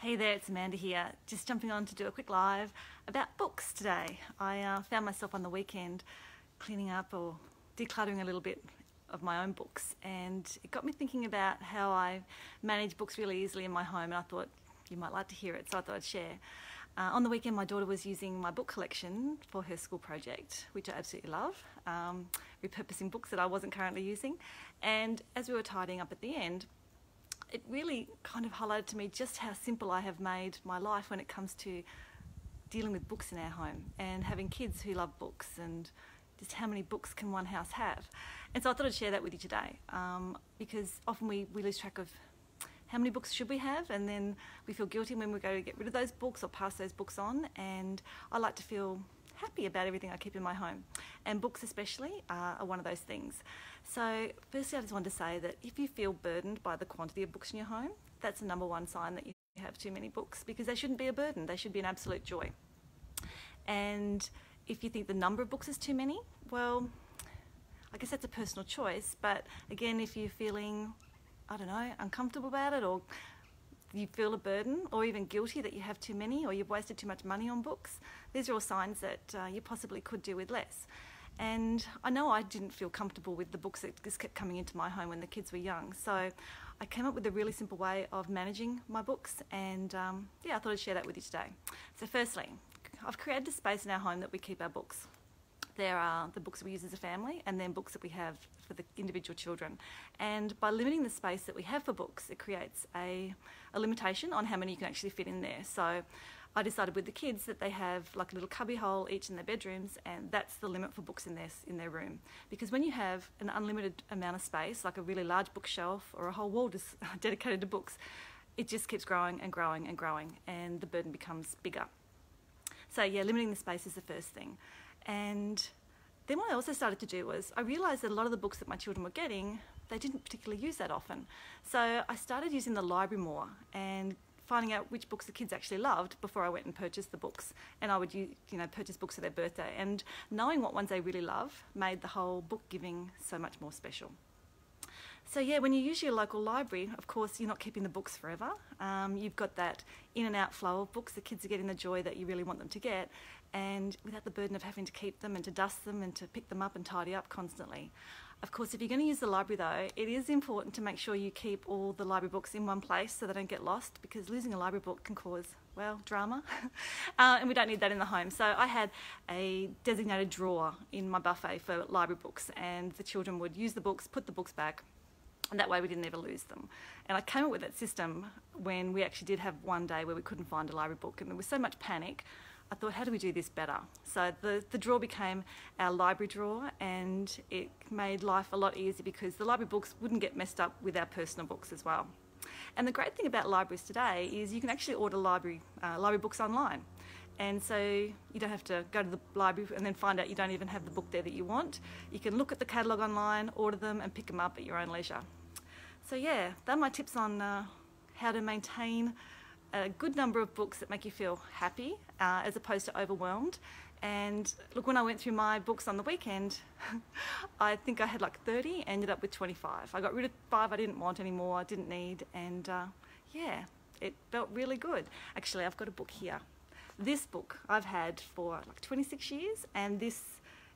Hey there, it's Amanda here, just jumping on to do a quick live about books today. I found myself on the weekend cleaning up or decluttering a little bit of my own books, and it got me thinking about how I manage books really easily in my home, and I thought you might like to hear it, so I thought I'd share. On the weekend, my daughter was using my book collection for her school project, which I absolutely love, repurposing books that I wasn't currently using, and as we were tidying up at the end, it really kind of highlighted to me just how simple I have made my life when it comes to dealing with books in our home and having kids who love books, and just how many books can one house have. And so I thought I'd share that with you today, because often we lose track of how many books should we have, and then we feel guilty when we go to get rid of those books or pass those books on. And I like to feel happy about everything I keep in my home, and books especially are one of those things. So firstly, I just wanted to say that if you feel burdened by the quantity of books in your home, that's the number one sign that you have too many books, because they shouldn't be a burden, they should be an absolute joy. And if you think the number of books is too many, well, I guess that's a personal choice. But again, if you're feeling, I don't know, uncomfortable about it, or you feel a burden or even guilty that you have too many, or you've wasted too much money on books, these are all signs that you possibly could do with less. And I know I didn't feel comfortable with the books that just kept coming into my home when the kids were young, so I came up with a really simple way of managing my books, and yeah, I thought I'd share that with you today. So firstly, I've created a space in our home that we keep our books. There are the books that we use as a family, and then books that we have for the individual children. And by limiting the space that we have for books, it creates a limitation on how many you can actually fit in there. So I decided with the kids that they have like a little cubby hole each in their bedrooms, and that's the limit for books in their room. Because when you have an unlimited amount of space, like a really large bookshelf or a whole wall just dedicated to books, it just keeps growing and growing and growing, and the burden becomes bigger. So yeah, limiting the space is the first thing. And then what I also started to do was I realised that a lot of the books that my children were getting, they didn't particularly use that often. So I started using the library more and finding out which books the kids actually loved before I went and purchased the books. And I would purchase books for their birthday. And knowing what ones they really love made the whole book giving so much more special. So yeah, when you use your local library, of course, you're not keeping the books forever. You've got that in and out flow of books. The kids are getting the joy that you really want them to get, and without the burden of having to keep them and to dust them and to pick them up and tidy up constantly. Of course, if you're going to use the library though, it is important to make sure you keep all the library books in one place so they don't get lost, because losing a library book can cause, well, drama. And we don't need that in the home. So I had a designated drawer in my buffet for library books, and the children would use the books, put the books back, and that way we didn't ever lose them. And I came up with that system when we actually did have one day where we couldn't find a library book, and there was so much panic. I thought, how do we do this better? So the drawer became our library drawer, and it made life a lot easier because the library books wouldn't get messed up with our personal books as well. And the great thing about libraries today is you can actually order library books online. And so you don't have to go to the library and then find out you don't even have the book there that you want. You can look at the catalogue online, order them, and pick them up at your own leisure. So yeah, they're my tips on how to maintain a good number of books that make you feel happy as opposed to overwhelmed. And look, when I went through my books on the weekend, I think I had like 30, ended up with 25. I got rid of 5 I didn't want anymore, I didn't need, and yeah, it felt really good. Actually, I've got a book here. This book I've had for like 26 years, and this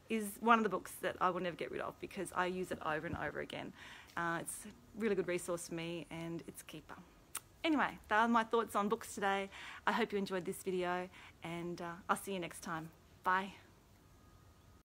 is one of the books that I will never get rid of because I use it over and over again. It's a really good resource for me, and it's a keeper. Anyway, that are my thoughts on books today. I hope you enjoyed this video, and I'll see you next time. Bye.